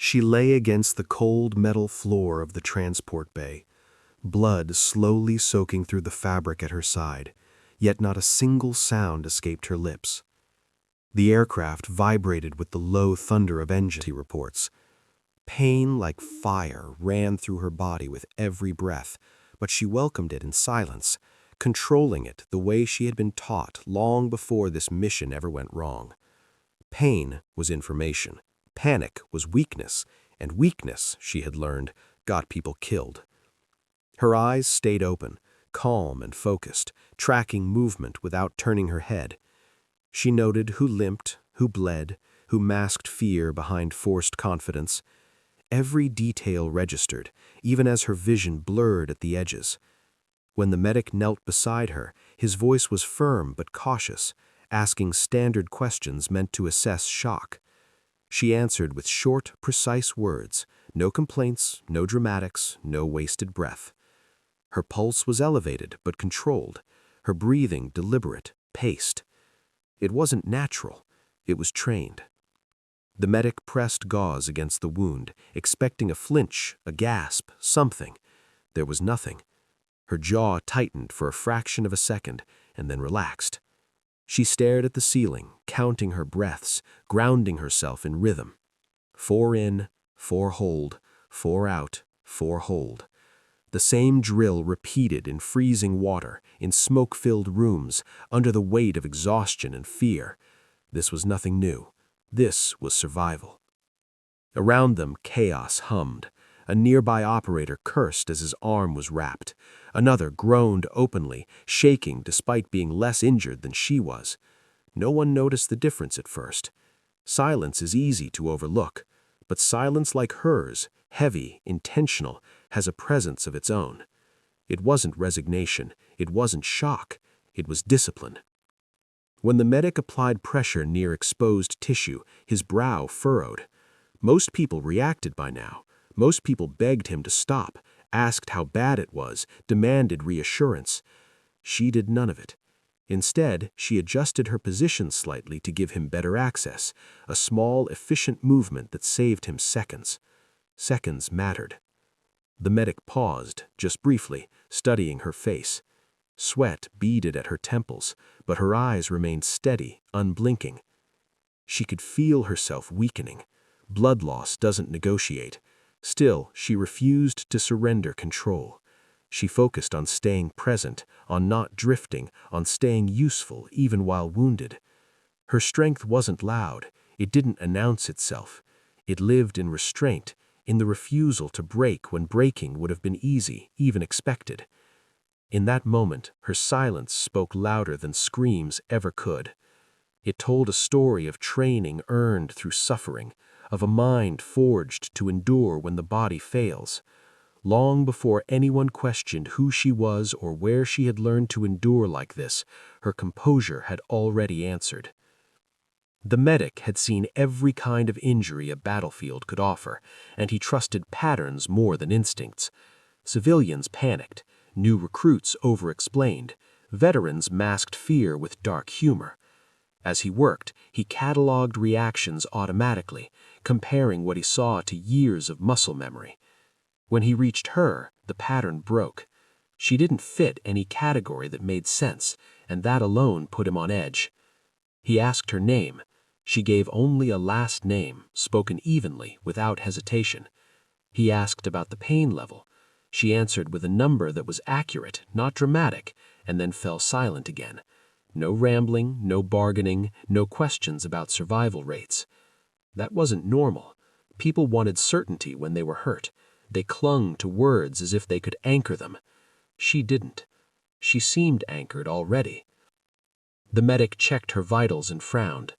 She lay against the cold metal floor of the transport bay, blood slowly soaking through the fabric at her side, yet not a single sound escaped her lips. The aircraft vibrated with the low thunder of engine, he reports. Pain like fire ran through her body with every breath, but she welcomed it in silence, controlling it the way she had been taught long before this mission ever went wrong. Pain was information, panic was weakness, and weakness, she had learned, got people killed. Her eyes stayed open, calm and focused, tracking movement without turning her head. She noted who limped, who bled, who masked fear behind forced confidence. Every detail registered, even as her vision blurred at the edges. When the medic knelt beside her, his voice was firm but cautious, asking standard questions meant to assess shock. She answered with short, precise words, no complaints, no dramatics, no wasted breath. Her pulse was elevated but controlled, her breathing deliberate, paced. It wasn't natural, it was trained. The medic pressed gauze against the wound, expecting a flinch, a gasp, something. There was nothing. Her jaw tightened for a fraction of a second and then relaxed. She stared at the ceiling, counting her breaths, grounding herself in rhythm. 4 in, 4 hold, 4 out, 4 hold. The same drill repeated in freezing water, in smoke-filled rooms, under the weight of exhaustion and fear. This was nothing new. This was survival. Around them, chaos hummed. A nearby operator cursed as his arm was wrapped. Another groaned openly, shaking despite being less injured than she was. No one noticed the difference at first. Silence is easy to overlook, but silence like hers, heavy, intentional, has a presence of its own. It wasn't resignation, it wasn't shock, it was discipline. When the medic applied pressure near exposed tissue, his brow furrowed. Most people reacted by now. Most people begged him to stop, asked how bad it was, demanded reassurance. She did none of it. Instead, she adjusted her position slightly to give him better access, a small, efficient movement that saved him seconds. Seconds mattered. The medic paused, just briefly, studying her face. Sweat beaded at her temples, but her eyes remained steady, unblinking. She could feel herself weakening. Blood loss doesn't negotiate. Still, she refused to surrender control. She focused on staying present, on not drifting, on staying useful even while wounded. Her strength wasn't loud. It didn't announce itself. It lived in restraint, in the refusal to break when breaking would have been easy, even expected. In that moment, her silence spoke louder than screams ever could. It told a story of training earned through suffering, of a mind forged to endure when the body fails. Long before anyone questioned who she was or where she had learned to endure like this, her composure had already answered. The medic had seen every kind of injury a battlefield could offer, and he trusted patterns more than instincts. Civilians panicked. New recruits over-explained. Veterans masked fear with dark humor. As he worked, he cataloged reactions automatically, comparing what he saw to years of muscle memory. When he reached her, the pattern broke. She didn't fit any category that made sense, and that alone put him on edge. He asked her name. She gave only a last name, spoken evenly, without hesitation. He asked about the pain level. She answered with a number that was accurate, not dramatic, and then fell silent again. No rambling, no bargaining, no questions about survival rates. That wasn't normal. People wanted certainty when they were hurt. They clung to words as if they could anchor them. She didn't. She seemed anchored already. The medic checked her vitals and frowned.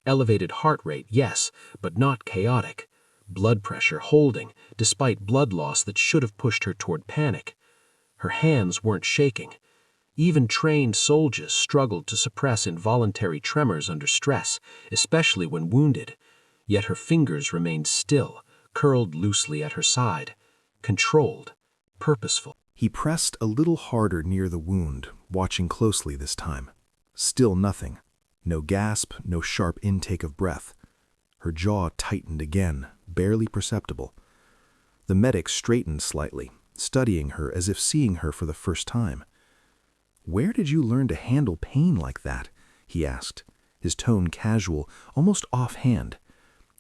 Elevated heart rate, yes, but not chaotic. Blood pressure holding, despite blood loss that should have pushed her toward panic. Her hands weren't shaking. Even trained soldiers struggled to suppress involuntary tremors under stress, especially when wounded. Yet her fingers remained still, curled loosely at her side. Controlled, purposeful. He pressed a little harder near the wound, watching closely this time. Still nothing. No gasp, no sharp intake of breath. Her jaw tightened again, barely perceptible. The medic straightened slightly, studying her as if seeing her for the first time. "Where did you learn to handle pain like that?" he asked, his tone casual, almost offhand.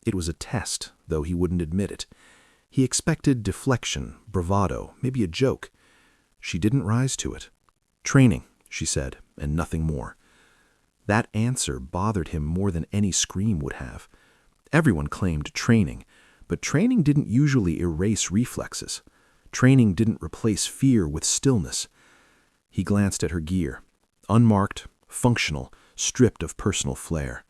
It was a test, though he wouldn't admit it. He expected deflection, bravado, maybe a joke. She didn't rise to it. "Training," she said, and nothing more. That answer bothered him more than any scream would have. Everyone claimed training, but training didn't usually erase reflexes. Training didn't replace fear with stillness. He glanced at her gear. Unmarked, functional, stripped of personal flair.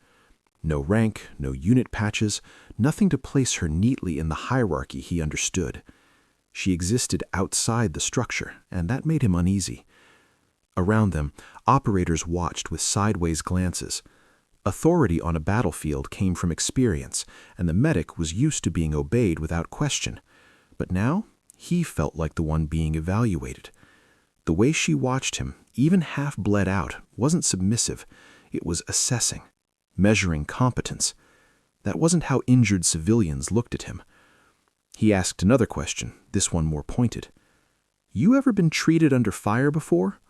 No rank, no unit patches, nothing to place her neatly in the hierarchy he understood. She existed outside the structure, and that made him uneasy. Around them, operators watched with sideways glances. Authority on a battlefield came from experience, and the medic was used to being obeyed without question. But now, he felt like the one being evaluated. The way she watched him, even half bled out, wasn't submissive. It was assessing, measuring competence. That wasn't how injured civilians looked at him. He asked another question, this one more pointed. "You ever been treated under fire before?"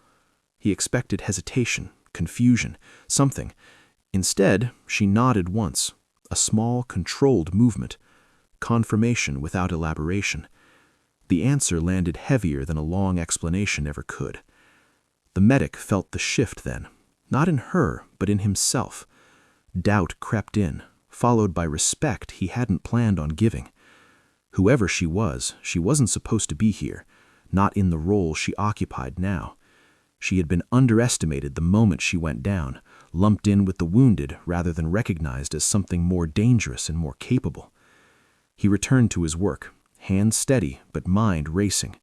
He expected hesitation, confusion, something. Instead, she nodded once, a small, controlled movement. Confirmation without elaboration. The answer landed heavier than a long explanation ever could. The medic felt the shift then, not in her, but in himself. Doubt crept in, followed by respect he hadn't planned on giving. Whoever she wasn't supposed to be here, not in the role she occupied now. She had been underestimated the moment she went down, lumped in with the wounded rather than recognized as something more dangerous and more capable. He returned to his work, hands steady but mind racing.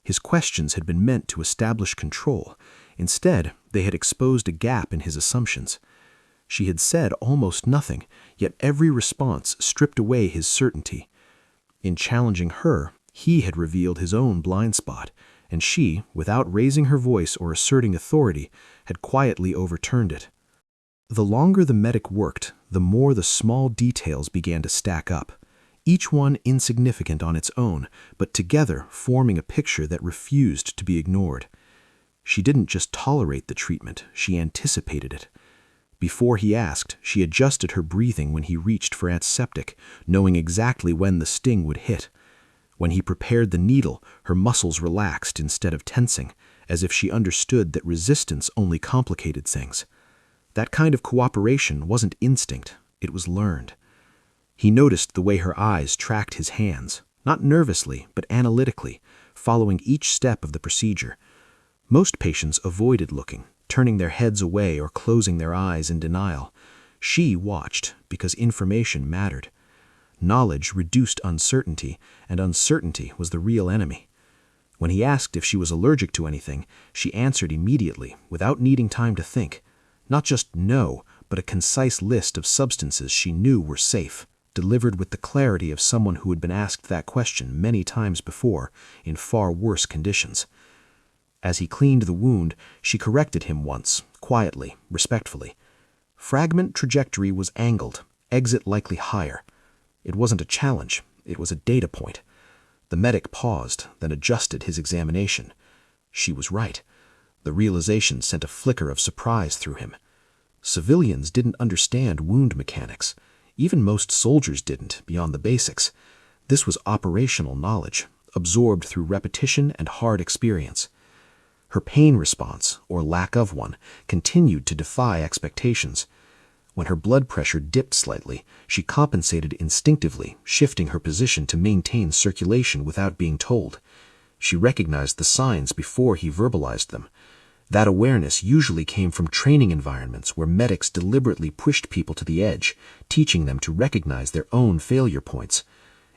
His questions had been meant to establish control. Instead, they had exposed a gap in his assumptions. She had said almost nothing, yet every response stripped away his certainty. In challenging her, he had revealed his own blind spot, and she, without raising her voice or asserting authority, had quietly overturned it. The longer the medic worked, the more the small details began to stack up, each one insignificant on its own, but together forming a picture that refused to be ignored. She didn't just tolerate the treatment, she anticipated it. Before he asked, she adjusted her breathing when he reached for antiseptic, knowing exactly when the sting would hit. When he prepared the needle, her muscles relaxed instead of tensing, as if she understood that resistance only complicated things. That kind of cooperation wasn't instinct, it was learned. He noticed the way her eyes tracked his hands, not nervously, but analytically, following each step of the procedure. Most patients avoided looking, turning their heads away or closing their eyes in denial. She watched because information mattered. Knowledge reduced uncertainty, and uncertainty was the real enemy. When he asked if she was allergic to anything, she answered immediately, without needing time to think. Not just no, but a concise list of substances she knew were safe, delivered with the clarity of someone who had been asked that question many times before, in far worse conditions. As he cleaned the wound, she corrected him once, quietly, respectfully. Fragment trajectory was angled, exit likely higher. It wasn't a challenge, it was a data point. The medic paused, then adjusted his examination. She was right. The realization sent a flicker of surprise through him. Civilians didn't understand wound mechanics. Even most soldiers didn't, beyond the basics. This was operational knowledge, absorbed through repetition and hard experience. Her pain response, or lack of one, continued to defy expectations. When her blood pressure dipped slightly, she compensated instinctively, shifting her position to maintain circulation without being told. She recognized the signs before he verbalized them. That awareness usually came from training environments where medics deliberately pushed people to the edge, teaching them to recognize their own failure points.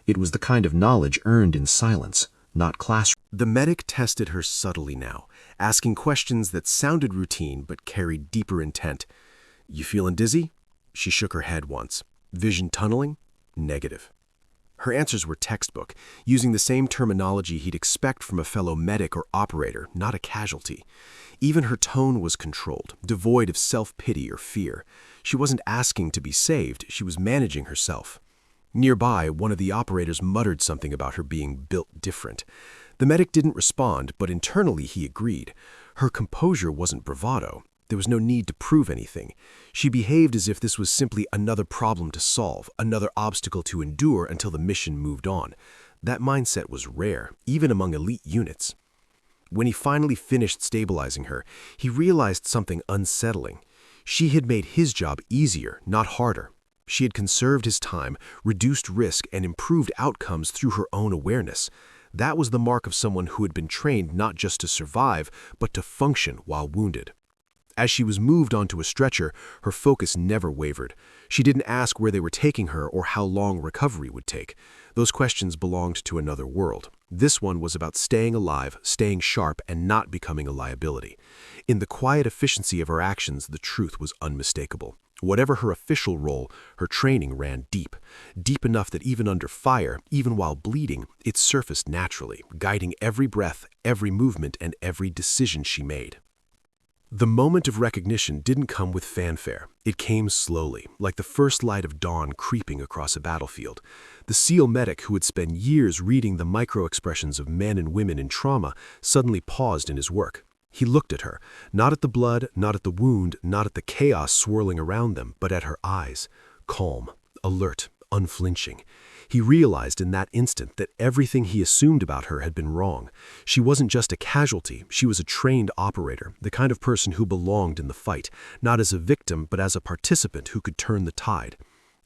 It was the kind of knowledge earned in silence, not classroom. The medic tested her subtly now, asking questions that sounded routine but carried deeper intent. "You feeling dizzy?" She shook her head once. "Vision tunneling?" Negative. Her answers were textbook, using the same terminology he'd expect from a fellow medic or operator, not a casualty. Even her tone was controlled, devoid of self-pity or fear. She wasn't asking to be saved, she was managing herself. Nearby, one of the operators muttered something about her being built different. The medic didn't respond, but internally he agreed. Her composure wasn't bravado. There was no need to prove anything. She behaved as if this was simply another problem to solve, another obstacle to endure until the mission moved on. That mindset was rare, even among elite units. When he finally finished stabilizing her, he realized something unsettling. She had made his job easier, not harder. She had conserved his time, reduced risk, and improved outcomes through her own awareness. That was the mark of someone who had been trained not just to survive, but to function while wounded. As she was moved onto a stretcher, her focus never wavered. She didn't ask where they were taking her or how long recovery would take. Those questions belonged to another world. This one was about staying alive, staying sharp, and not becoming a liability. In the quiet efficiency of her actions, the truth was unmistakable. Whatever her official role, her training ran deep. Deep enough that even under fire, even while bleeding, it surfaced naturally, guiding every breath, every movement, and every decision she made. The moment of recognition didn't come with fanfare. It came slowly, like the first light of dawn creeping across a battlefield. The SEAL medic who had spent years reading the micro-expressions of men and women in trauma suddenly paused in his work. He looked at her, not at the blood, not at the wound, not at the chaos swirling around them, but at her eyes. Calm, alert, unflinching. He realized in that instant that everything he assumed about her had been wrong. She wasn't just a casualty, she was a trained operator, the kind of person who belonged in the fight, not as a victim but as a participant who could turn the tide.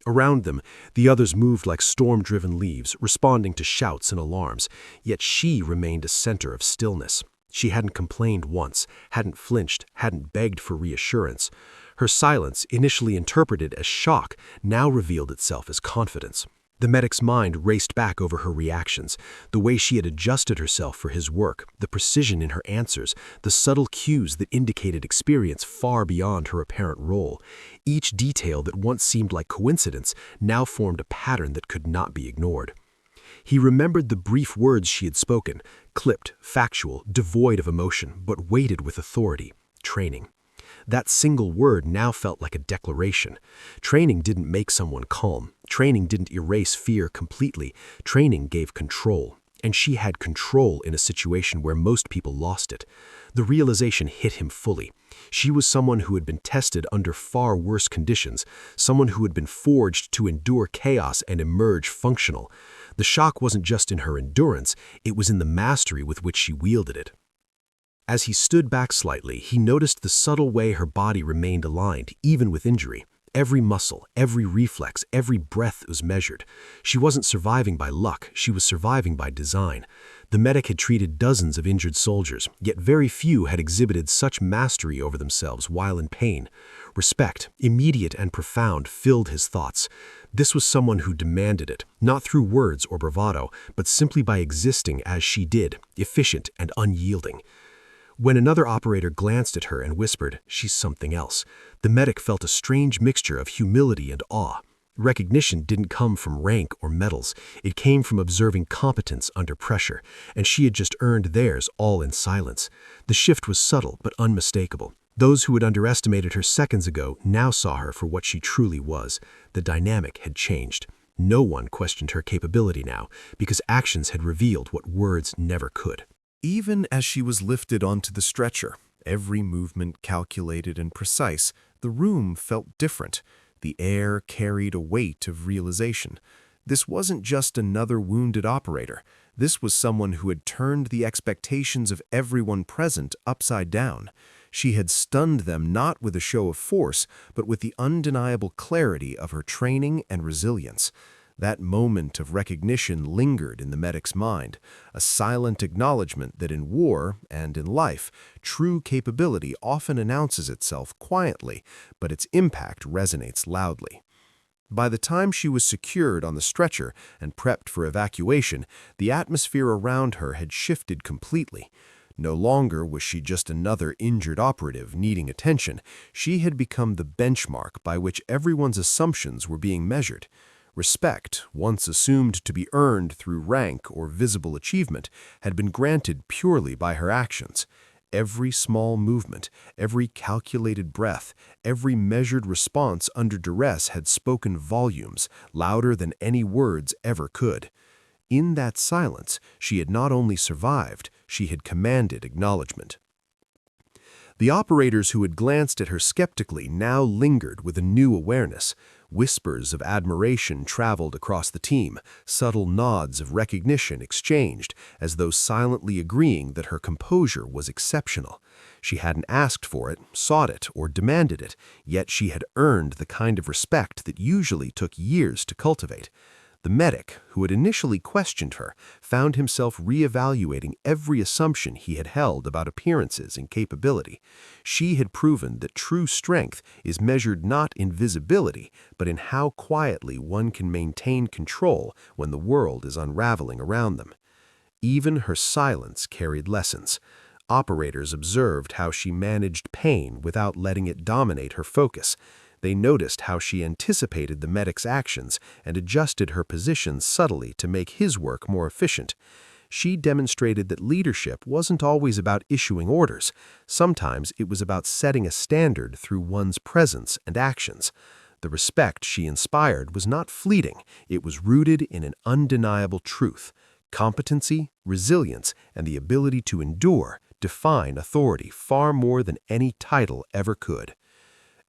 Around them, the others moved like storm-driven leaves, responding to shouts and alarms, yet she remained a center of stillness. She hadn't complained once, hadn't flinched, hadn't begged for reassurance. Her silence, initially interpreted as shock, now revealed itself as confidence. The medic's mind raced back over her reactions, the way she had adjusted herself for his work, the precision in her answers, the subtle cues that indicated experience far beyond her apparent role. Each detail that once seemed like coincidence now formed a pattern that could not be ignored. He remembered the brief words she had spoken, clipped, factual, devoid of emotion, but weighted with authority: training. That single word now felt like a declaration. Training didn't make someone calm. Training didn't erase fear completely. Training gave control. And she had control in a situation where most people lost it. The realization hit him fully. She was someone who had been tested under far worse conditions, someone who had been forged to endure chaos and emerge functional. The shock wasn't just in her endurance, it was in the mastery with which she wielded it. As he stood back slightly, he noticed the subtle way her body remained aligned, even with injury. Every muscle, every reflex, every breath was measured. She wasn't surviving by luck, she was surviving by design. The medic had treated dozens of injured soldiers, yet very few had exhibited such mastery over themselves while in pain. Respect, immediate and profound, filled his thoughts. This was someone who demanded it, not through words or bravado, but simply by existing as she did, efficient and unyielding. When another operator glanced at her and whispered, "She's something else," the medic felt a strange mixture of humility and awe. Recognition didn't come from rank or medals. It came from observing competence under pressure, and she had just earned theirs all in silence. The shift was subtle but unmistakable. Those who had underestimated her seconds ago now saw her for what she truly was. The dynamic had changed. No one questioned her capability now, because actions had revealed what words never could. Even as she was lifted onto the stretcher, every movement calculated and precise, the room felt different. The air carried a weight of realization. This wasn't just another wounded operator. This was someone who had turned the expectations of everyone present upside down. She had stunned them not with a show of force, but with the undeniable clarity of her training and resilience. That moment of recognition lingered in the medic's mind, a silent acknowledgement that in war and in life, true capability often announces itself quietly, but its impact resonates loudly. By the time she was secured on the stretcher and prepped for evacuation, the atmosphere around her had shifted completely. No longer was she just another injured operative needing attention. She had become the benchmark by which everyone's assumptions were being measured. Respect, once assumed to be earned through rank or visible achievement, had been granted purely by her actions. Every small movement, every calculated breath, every measured response under duress had spoken volumes, louder than any words ever could. In that silence, she had not only survived, she had commanded acknowledgement. The operators who had glanced at her skeptically now lingered with a new awareness. Whispers of admiration traveled across the team, subtle nods of recognition exchanged, as though silently agreeing that her composure was exceptional. She hadn't asked for it, sought it, or demanded it, yet she had earned the kind of respect that usually took years to cultivate. The medic, who had initially questioned her, found himself reevaluating every assumption he had held about appearances and capability. She had proven that true strength is measured not in visibility, but in how quietly one can maintain control when the world is unraveling around them. Even her silence carried lessons. Operators observed how she managed pain without letting it dominate her focus. They noticed how she anticipated the medic's actions and adjusted her position subtly to make his work more efficient. She demonstrated that leadership wasn't always about issuing orders. Sometimes it was about setting a standard through one's presence and actions. The respect she inspired was not fleeting, it was rooted in an undeniable truth. Competency, resilience, and the ability to endure define authority far more than any title ever could.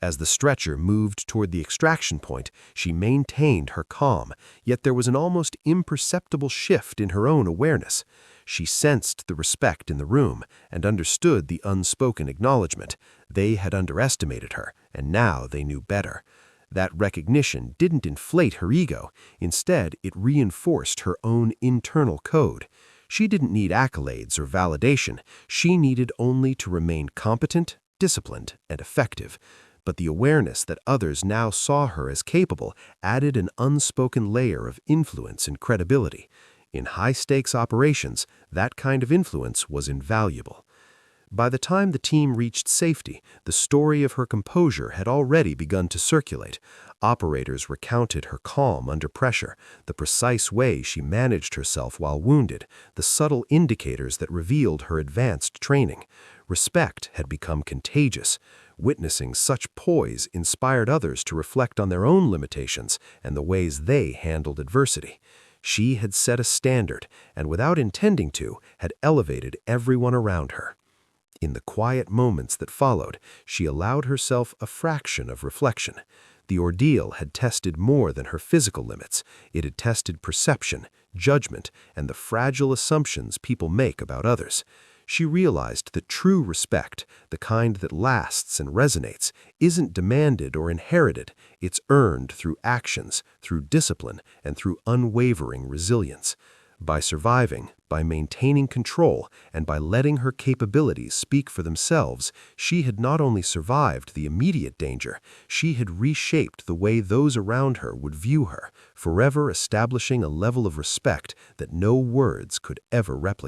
As the stretcher moved toward the extraction point, she maintained her calm, yet there was an almost imperceptible shift in her own awareness. She sensed the respect in the room and understood the unspoken acknowledgement. They had underestimated her, and now they knew better. That recognition didn't inflate her ego. Instead, it reinforced her own internal code. She didn't need accolades or validation. She needed only to remain competent, disciplined, and effective. But the awareness that others now saw her as capable added an unspoken layer of influence and credibility. In high-stakes operations, that kind of influence was invaluable. By the time the team reached safety, the story of her composure had already begun to circulate. Operators recounted her calm under pressure, the precise way she managed herself while wounded, the subtle indicators that revealed her advanced training. Respect had become contagious. Witnessing such poise inspired others to reflect on their own limitations and the ways they handled adversity. She had set a standard, and without intending to, had elevated everyone around her. In the quiet moments that followed, she allowed herself a fraction of reflection. The ordeal had tested more than her physical limits. It had tested perception, judgment, and the fragile assumptions people make about others. She realized that true respect, the kind that lasts and resonates, isn't demanded or inherited. It's earned through actions, through discipline, and through unwavering resilience. By surviving, by maintaining control, and by letting her capabilities speak for themselves, she had not only survived the immediate danger, she had reshaped the way those around her would view her, forever establishing a level of respect that no words could ever replicate.